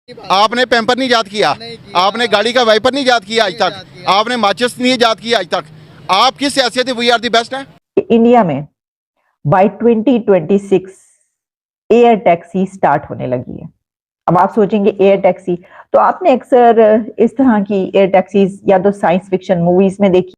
आपने पैम्पर नहीं याद किया, आपने गाड़ी का वाइपर नहीं याद किया आज तक, आपने माचिस नहीं याद किया आज तक। आप किस हैसियत वी आर दी बेस्ट हैं? इंडिया में बाय 2026 एयर टैक्सी स्टार्ट होने लगी है। अब आप सोचेंगे एयर टैक्सी, तो आपने अक्सर इस तरह की एयर टैक्सीज या तो साइंस फिक्शन मूवीज में देखी।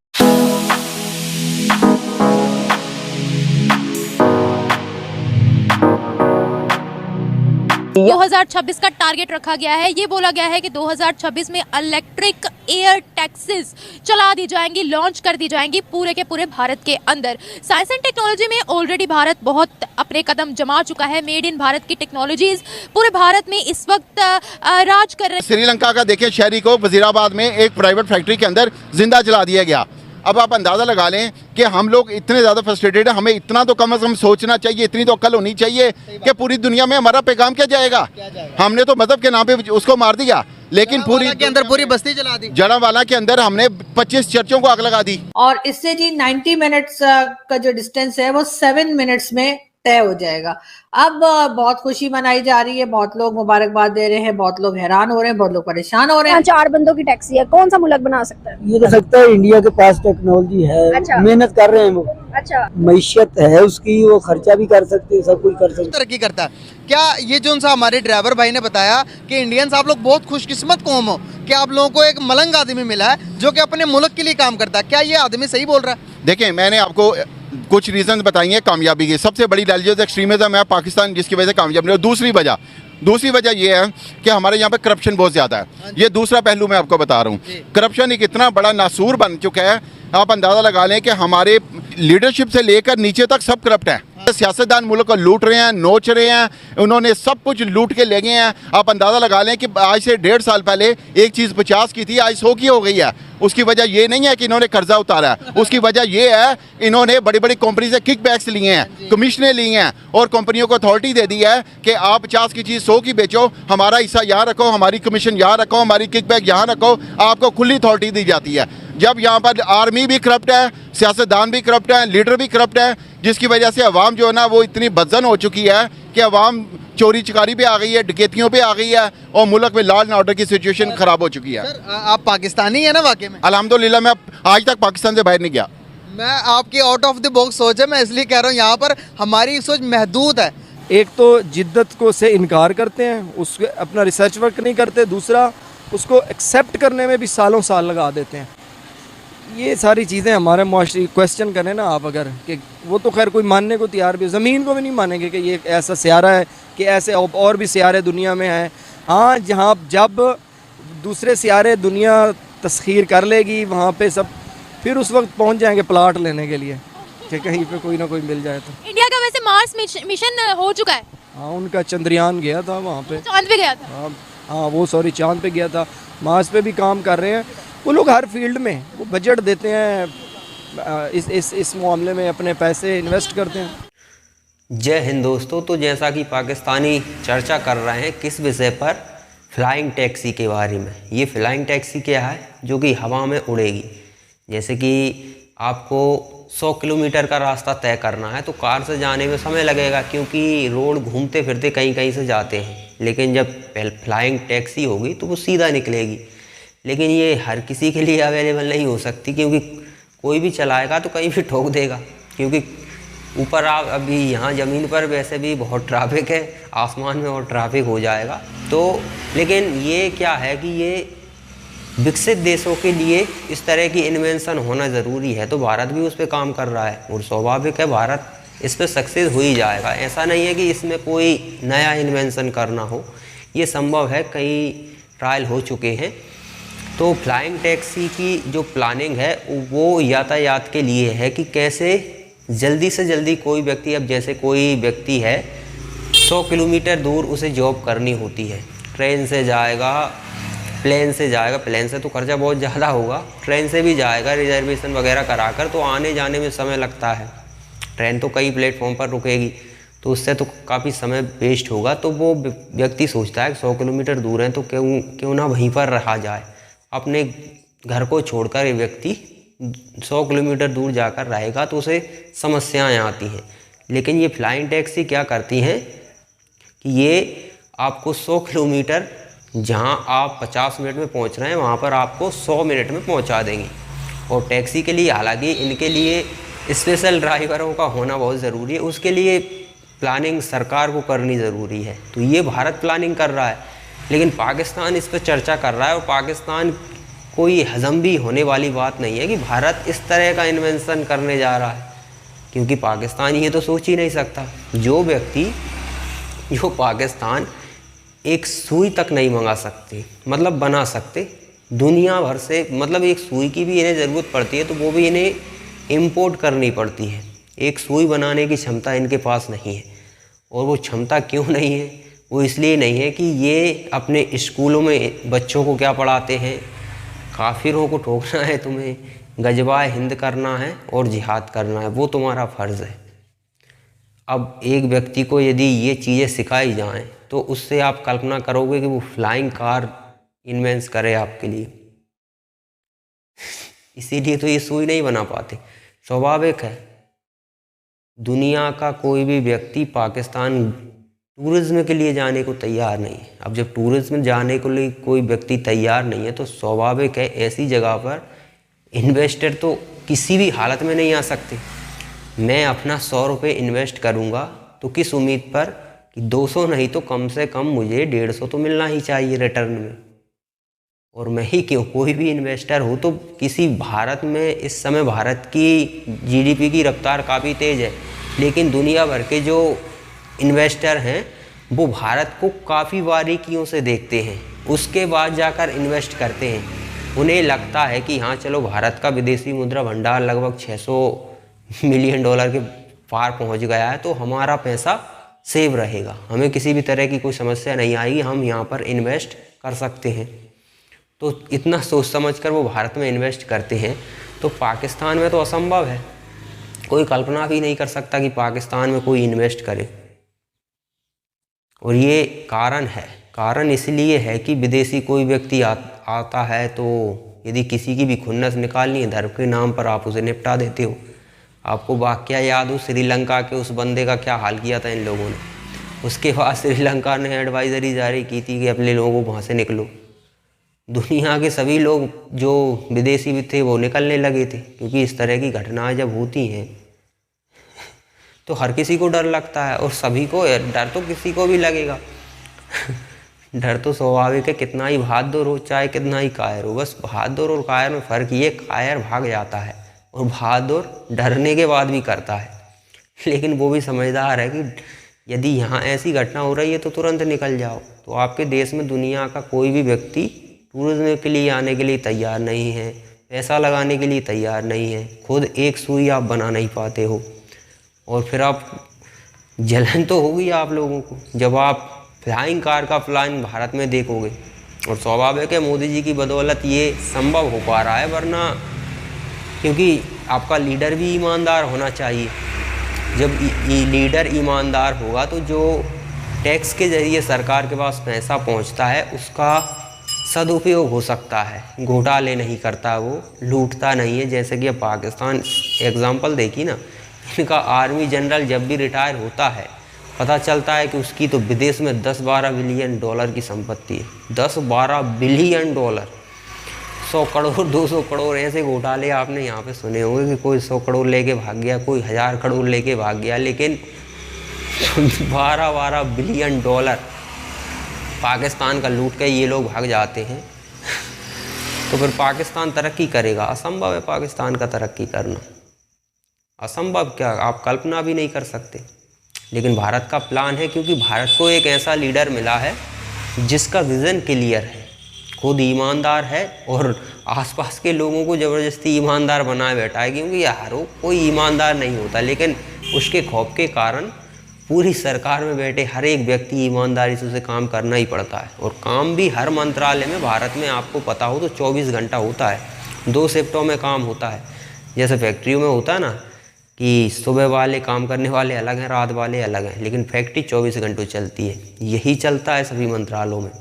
2026 का टारगेट रखा गया है। ये बोला गया है कि 2026 में इलेक्ट्रिक एयर टैक्सीज चला दी जाएंगी, लॉन्च कर दी जाएंगी पूरे के पूरे भारत के अंदर। साइंस एंड टेक्नोलॉजी में ऑलरेडी भारत बहुत अपने कदम जमा चुका है। मेड इन भारत की टेक्नोलॉजीज पूरे भारत में इस वक्त राज कर रहे हैं। श्रीलंका का देखिए शहरी को वजीराबाद में एक प्राइवेट फैक्ट्री के अंदर जिंदा जला दिया गया। अब आप अंदाज़ा लगा लें कि हम लोग इतने ज़्यादा फ्रस्ट्रेटेड हैं, हमें इतना तो कम से कम सोचना चाहिए, इतनी तो अक्ल होनी चाहिए कि पूरी दुनिया में हमारा पैगाम क्या जाएगा। हमने तो मजहब के नाम पे उसको मार दिया, लेकिन पूरी के अंदर पूरी बस्ती जला दी। जड़ावाला के अंदर हमने 25 चर्चों को आग लगा दी। और इससे जी 90 मिनट्स का जो डिस्टेंस है वो 7 मिनट्स में तय हो जाएगा। अब बहुत खुशी मनाई जा रही है, बहुत लोग मुबारकबाद दे रहे हैं, बहुत लोग हैरान हो रहे हैं, बहुत लोग परेशान हो रहे हैं। 4 बंदों की टैक्सी है, कौन सा मुल्क बना सकता है? ये तो सकता है, इंडिया के पास टेक्नोलॉजी है। अच्छा। मेहनत कर रहे हैं वो। अच्छा। मैशियत है उसकी, वो खर्चा भी कर सकते हैं, सब कुछ कर सकते हैं। तरक्की करता है क्या? ये जो सा हमारे ड्राइवर भाई ने बताया कि इंडियंस आप लोग बहुत खुशकिस्मत कौम हो कि आप लोगों को एक मलंग आदमी मिला है जो कि अपने मुल्क के लिए काम करता है। क्या ये आदमी सही बोल रहा है? देखिए, मैंने आपको कुछ रीजन बताई हैं कामयाबी की। सबसे बड़ी रिलीजियस एक्सट्रीमिज्म है पाकिस्तान, जिसकी वजह से कामयाब नहीं। और दूसरी वजह ये है कि हमारे यहाँ पे करप्शन बहुत ज़्यादा है। ये दूसरा पहलू मैं आपको बता रहा हूँ। करप्शन एक इतना बड़ा नासूर बन चुका है, आप अंदाज़ा लगा लें कि हमारे लीडरशिप से लेकर नीचे तक सब करप्ट हैं। सियासतदान मुल्क को लूट रहे हैं, नोच रहे हैं, उन्होंने सब कुछ लूट के ले गए हैं। आप अंदाज़ा लगा लें कि आज से 1.5 साल पहले एक चीज़ 50 की थी, आज 100 की हो गई है। उसकी वजह ये नहीं है कि इन्होंने कर्जा उतारा है, उसकी वजह ये है इन्होंने बड़ी बड़ी कंपनी से किक बैक्स लिए हैं, कमीशनें ली हैं और कंपनियों को अथॉरिटी दे दी है कि आप 50 की चीज़ 100 की बेचो, हमारा हिस्सा यहाँ रखो, हमारी कमीशन यहाँ रखो, हमारी किक बैक यहाँ रखो। आपको खुली अथॉरिटी दी जाती है। जब यहाँ पर आर्मी भी करप्ट है, सियासतदान भी करप्ट है, लीडर भी करप्ट है, जिसकी वजह से अवाम जो है ना वो इतनी बदजन हो चुकी है कि अवाम चोरी चकारी पे आ गई है, डकैतियों पे आ गई है और मुल्क में लॉ एंड ऑर्डर की सिचुएशन खराब हो चुकी है। सर आप पाकिस्तानी है ना वाकई में? अल्हम्दुलिल्लाह, मैं आज तक पाकिस्तान से बाहर नहीं गया। मैं आपकी आउट ऑफ द बॉक्स सोच है, मैं इसलिए कह रहा हूँ यहाँ पर हमारी सोच महदूद है। एक तो जिद्दत को से इनकार करते हैं, उसके अपना रिसर्च वर्क नहीं करते, दूसरा उसको एक्सेप्ट करने में भी सालों साल लगा देते हैं। ये सारी चीज़ें हमारे मुआशरे क्वेश्चन करें ना आप, अगर कि वो तो खैर कोई मानने को तैयार भी, ज़मीन को भी नहीं मानेंगे कि ये ऐसा सियारा है, कि ऐसे और भी सियारे दुनिया में हैं। हाँ, जहाँ जब दूसरे सियारे दुनिया तस्खीर कर लेगी वहाँ पे सब फिर उस वक्त पहुँच जाएंगे प्लाट लेने के लिए कि कहीं पे कोई ना कोई मिल जाए। तो इंडिया का वैसे मार्स मिशन हो चुका है। हाँ, उनका चंद्रयान गया था वहाँ पे, चांद पे गया था। हाँ वो सॉरी चांद पे गया था। मार्स पे भी काम कर रहे हैं वो लोग, हर फील्ड में वो बजट देते हैं, इस मामले में अपने पैसे इन्वेस्ट करते हैं। जय हिंद दोस्तों। तो जैसा कि पाकिस्तानी चर्चा कर रहे हैं किस विषय पर, फ्लाइंग टैक्सी के बारे में। ये फ्लाइंग टैक्सी क्या है जो कि हवा में उड़ेगी। जैसे कि आपको 100 किलोमीटर का रास्ता तय करना है तो कार से जाने में समय लगेगा, क्योंकि रोड घूमते फिरते कहीं कहीं से जाते हैं। लेकिन जब फ्लाइंग टैक्सी होगी तो वो सीधा निकलेगी। लेकिन ये हर किसी के लिए अवेलेबल नहीं हो सकती, क्योंकि कोई भी चलाएगा तो कहीं भी ठोक देगा। क्योंकि ऊपर आप अभी यहाँ ज़मीन पर वैसे भी बहुत ट्रैफिक है, आसमान में और ट्रैफिक हो जाएगा। तो लेकिन ये क्या है कि ये विकसित देशों के लिए इस तरह की इन्वेंशन होना ज़रूरी है। तो भारत भी उस पर काम कर रहा है और स्वाभाविक है भारत इस पर सक्सेस हो ही जाएगा। ऐसा नहीं है कि इसमें कोई नया इन्वेंशन करना हो, ये संभव है, कई ट्रायल हो चुके हैं। तो फ्लाइंग टैक्सी की जो प्लानिंग है वो यातायात के लिए है कि कैसे जल्दी से जल्दी कोई व्यक्ति, अब जैसे कोई व्यक्ति है 100 किलोमीटर दूर उसे जॉब करनी होती है, ट्रेन से जाएगा, प्लेन से जाएगा, प्लेन से तो खर्चा बहुत ज़्यादा होगा, ट्रेन से भी जाएगा रिजर्वेशन वगैरह कराकर, तो आने जाने में समय लगता है। ट्रेन तो कई प्लेटफॉर्म पर रुकेगी तो उससे तो काफ़ी समय वेस्ट होगा। तो वो व्यक्ति सोचता है 100 किलोमीटर दूर है तो क्यों ना वहीं पर रहा जाए। अपने घर को छोड़कर ये व्यक्ति 100 किलोमीटर दूर जाकर रहेगा तो उसे समस्याएं आती हैं। लेकिन ये फ्लाइंग टैक्सी क्या करती हैं कि ये आपको 100 किलोमीटर जहां आप 50 मिनट में पहुंच रहे हैं वहां पर आपको 100 मिनट में पहुंचा देंगी। और टैक्सी के लिए हालांकि इनके लिए स्पेशल ड्राइवरों का होना बहुत ज़रूरी है, उसके लिए प्लानिंग सरकार को करनी ज़रूरी है। तो ये भारत प्लानिंग कर रहा है, लेकिन पाकिस्तान इस पर चर्चा कर रहा है। और पाकिस्तान कोई हजम भी होने वाली बात नहीं है कि भारत इस तरह का इन्वेंशन करने जा रहा है, क्योंकि पाकिस्तान ये तो सोच ही नहीं सकता। जो पाकिस्तान एक सुई तक नहीं मंगा सकते, मतलब बना सकते दुनिया भर से, मतलब एक सुई की भी इन्हें ज़रूरत पड़ती है तो वो भी इन्हें इंपोर्ट करनी पड़ती है। एक सुई बनाने की क्षमता इनके पास नहीं है। और वो क्षमता क्यों नहीं है? वो इसलिए नहीं है कि ये अपने स्कूलों में बच्चों को क्या पढ़ाते हैं, काफिरों को ठोकना है तुम्हें, गजवाए हिंद करना है और जिहाद करना है, वो तुम्हारा फ़र्ज़ है। अब एक व्यक्ति को यदि ये चीज़ें सिखाई जाएं तो उससे आप कल्पना करोगे कि वो फ्लाइंग कार इन्वेंट करे आपके लिए। इसीलिए तो ये सुई नहीं बना पाते। स्वाभाविक है, दुनिया का कोई भी व्यक्ति पाकिस्तान टूरिज्म के लिए जाने को तैयार नहीं है। अब जब टूरिज्म जाने के लिए कोई व्यक्ति तैयार नहीं है तो स्वाभाविक है ऐसी जगह पर इन्वेस्टर तो किसी भी हालत में नहीं आ सकते। मैं अपना 100 रुपये इन्वेस्ट करूँगा तो किस उम्मीद पर कि 200 नहीं तो कम से कम मुझे 150 तो मिलना ही चाहिए रिटर्न में। और मैं ही क्यों, कोई भी इन्वेस्टर हो तो किसी, भारत में इस समय भारत की जीडीपी की रफ्तार काफ़ी तेज़ है, लेकिन दुनिया भर के जो इन्वेस्टर हैं वो भारत को काफ़ी बारीकियों से देखते हैं, उसके बाद जाकर इन्वेस्ट करते हैं। उन्हें लगता है कि हाँ चलो, भारत का विदेशी मुद्रा भंडार लगभग 600 मिलियन डॉलर के पार पहुंच गया है तो हमारा पैसा सेव रहेगा, हमें किसी भी तरह की कोई समस्या नहीं आएगी, हम यहाँ पर इन्वेस्ट कर सकते हैं। तो इतना सोच समझकर वो भारत में इन्वेस्ट करते हैं। तो पाकिस्तान में तो असंभव है, कोई कल्पना भी नहीं कर सकता कि पाकिस्तान में कोई इन्वेस्ट करे। और ये कारण इसलिए है कि विदेशी कोई व्यक्ति आता है तो यदि किसी की भी खुन्नस निकालनी है धर्म के नाम पर, आप उसे निपटा देते हो। आपको वाकया याद हो श्रीलंका के उस बंदे का क्या हाल किया था इन लोगों ने। उसके बाद श्रीलंका ने एडवाइजरी जारी की थी कि अपने लोगों को वहाँ से निकलो। दुनिया के सभी लोग जो विदेशी भी थे वो निकलने लगे थे, क्योंकि इस तरह की घटनाएं जब होती हैं तो हर किसी को डर लगता है। और सभी को डर तो किसी को भी लगेगा डर तो स्वाभाविक है, कितना ही बहादुर हो चाहे कितना ही कायर हो। बस बहादुर और कायर में फ़र्क ये, कायर भाग जाता है और बहादुर डरने के बाद भी करता है। लेकिन वो भी समझदार है कि यदि यहाँ ऐसी घटना हो रही है तो तुरंत निकल जाओ। तो आपके देश में दुनिया का कोई भी व्यक्ति टूरिज्म के लिए आने के लिए तैयार नहीं है, पैसा लगाने के लिए तैयार नहीं है, खुद एक सुई आप बना नहीं पाते हो। और फिर आप, जलन तो होगी आप लोगों को जब आप फ्लाइंग कार का प्लान भारत में देखोगे। और स्वाभाविक है मोदी जी की बदौलत ये संभव हो पा रहा है, वरना क्योंकि आपका लीडर भी ईमानदार होना चाहिए। जब लीडर ईमानदार होगा तो जो टैक्स के ज़रिए सरकार के पास पैसा पहुंचता है उसका सदुपयोग हो सकता है। घोटाले नहीं करता, वो लूटता नहीं है। जैसे कि अब पाकिस्तान एग्जांपल देखी ना, इनका आर्मी जनरल जब भी रिटायर होता है पता चलता है कि उसकी तो विदेश में 10-12 बिलियन डॉलर की संपत्ति है। 10-12 बिलियन डॉलर, 100 करोड़ 200 करोड़ ऐसे घोटाले आपने यहाँ पे सुने होंगे कि कोई 100 करोड़ लेके भाग गया, कोई 1000 करोड़ लेके भाग गया, लेकिन 12-12 बिलियन डॉलर पाकिस्तान का लूट के ये लोग भाग जाते हैं। तो फिर पाकिस्तान तरक्की करेगा? असंभव है पाकिस्तान का तरक्की करना, असंभव क्या, आप कल्पना भी नहीं कर सकते। लेकिन भारत का प्लान है, क्योंकि भारत को एक ऐसा लीडर मिला है जिसका विज़न क्लियर है, खुद ईमानदार है और आसपास के लोगों को ज़बरदस्ती ईमानदार बनाए बैठा है। क्योंकि यार वो कोई ईमानदार नहीं होता, लेकिन उसके खौफ के कारण पूरी सरकार में बैठे हर एक व्यक्ति ईमानदारी से उसे काम करना ही पड़ता है। और काम भी हर मंत्रालय में भारत में आपको पता हो तो 24 घंटा होता है, 2 शिफ्टों में काम होता है। जैसे फैक्ट्रियों में होता है ना कि सुबह वाले काम करने वाले अलग हैं, रात वाले अलग हैं, लेकिन फैक्ट्री 24 घंटों चलती है। यही चलता है सभी मंत्रालयों में,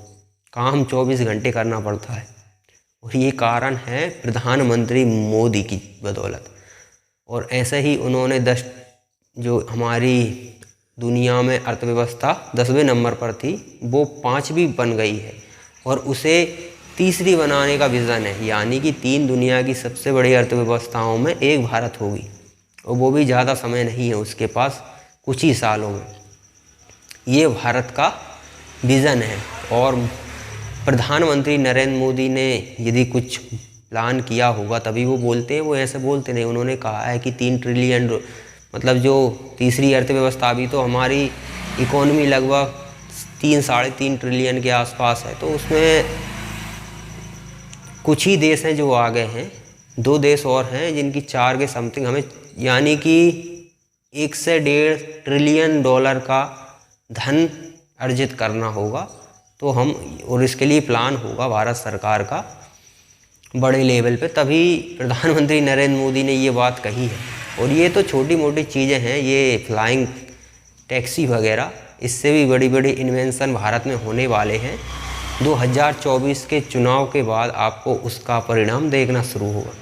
काम 24 घंटे करना पड़ता है। और ये कारण है प्रधानमंत्री मोदी की बदौलत। और ऐसे ही उन्होंने जो हमारी दुनिया में अर्थव्यवस्था 10वें नंबर पर थी वो 5वीं बन गई है। और उसे तीसरी बनाने का विज़न है, यानी कि 3 दुनिया की सबसे बड़ी अर्थव्यवस्थाओं में एक भारत होगी, और वो भी ज़्यादा समय नहीं है उसके पास, कुछ ही सालों में। ये भारत का विज़न है। और प्रधानमंत्री नरेंद्र मोदी ने यदि कुछ प्लान किया होगा तभी वो बोलते हैं, वो ऐसे बोलते नहीं। उन्होंने कहा है कि 3 ट्रिलियन, मतलब जो तीसरी अर्थव्यवस्था, अभी तो हमारी इकोनॉमी लगभग 3-3.5 ट्रिलियन के आसपास है, तो उसमें कुछ ही देश हैं जो आगे हैं, 2 देश और हैं जिनकी 4 के समथिंग हमें, यानी कि 1 से 1.5 ट्रिलियन डॉलर का धन अर्जित करना होगा। तो हम, और इसके लिए प्लान होगा भारत सरकार का बड़े लेवल पे, तभी प्रधानमंत्री नरेंद्र मोदी ने ये बात कही है। और ये तो छोटी मोटी चीज़ें हैं, ये फ्लाइंग टैक्सी वगैरह, इससे भी बड़ी बड़ी इन्वेंशन भारत में होने वाले हैं। 2024 के चुनाव के बाद आपको उसका परिणाम देखना शुरू होगा।